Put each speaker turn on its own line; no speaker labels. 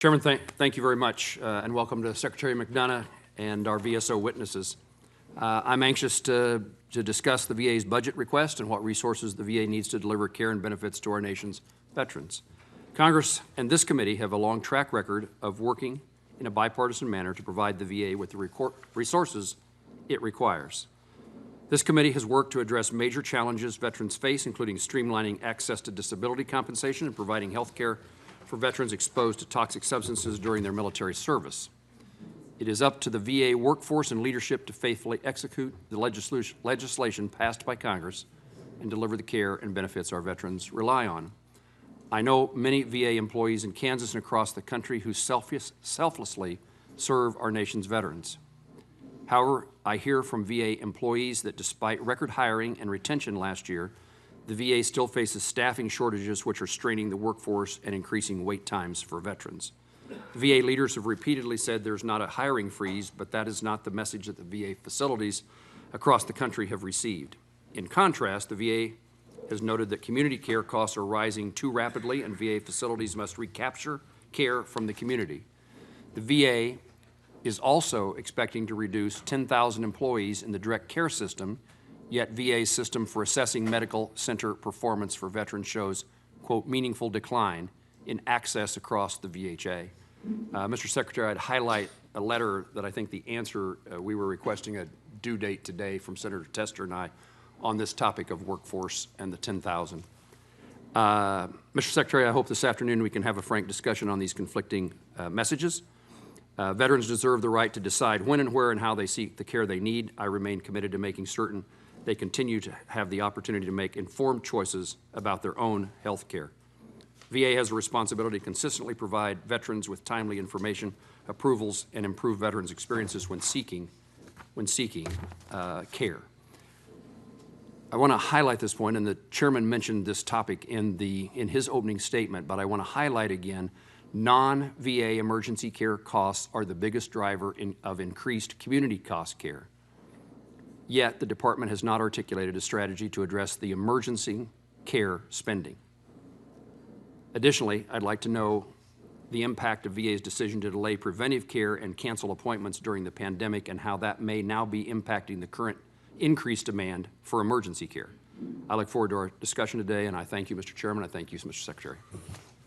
Chairman, thank you very much, and welcome to Secretary McDonough and our VSO witnesses. I'm anxious to discuss the VA's budget request and what resources the VA needs to deliver care and benefits to our nation's veterans. Congress and this committee have a long track record of working in a bipartisan manner to provide the VA with the resources it requires. This committee has worked to address major challenges veterans face, including streamlining access to disability compensation and providing health care for veterans exposed to toxic substances during their military service. It is up to the VA workforce and leadership to faithfully execute the legislation passed by Congress and deliver the care and benefits our veterans rely on. I know many VA employees in Kansas and across the country who selflessly serve our nation's veterans. However, I hear from VA employees that despite record hiring and retention last year, the VA still faces staffing shortages which are straining the workforce and increasing wait times for veterans. The VA leaders have repeatedly said there's not a hiring freeze, but that is not the message that the VA facilities across the country have received. In contrast, the VA has noted that community care costs are rising too rapidly and VA facilities must recapture care from the community. The VA is also expecting to reduce 10,000 employees in the direct care system, yet VA's system for assessing medical center performance for veterans shows, quote, meaningful decline in access across the VHA. Mr. Secretary, I'd highlight a letter that I think the answer, we were requesting a due date today from Senator Tester and I on this topic of workforce and the 10,000. Mr. Secretary, I hope this afternoon we can have a frank discussion on these conflicting messages. Veterans deserve the right to decide when and where and how they seek the care they need. I remain committed to making certain they continue to have the opportunity to make informed choices about their own health care. VA has a responsibility to consistently provide veterans with timely information, approvals, and improve veterans' experiences when seeking care. I want to highlight this point, and the chairman mentioned this topic in his opening statement, but I want to highlight again, non-VA emergency care costs are the biggest driver of increased community cost care. Yet the department has not articulated a strategy to address the emergency care spending. Additionally, I'd like to know the impact of VA's decision to delay preventive care and cancel appointments during the pandemic and how that may now be impacting the current increased demand for emergency care. I look forward to our discussion today, and I thank you, Mr. Chairman. I thank you, Mr. Secretary.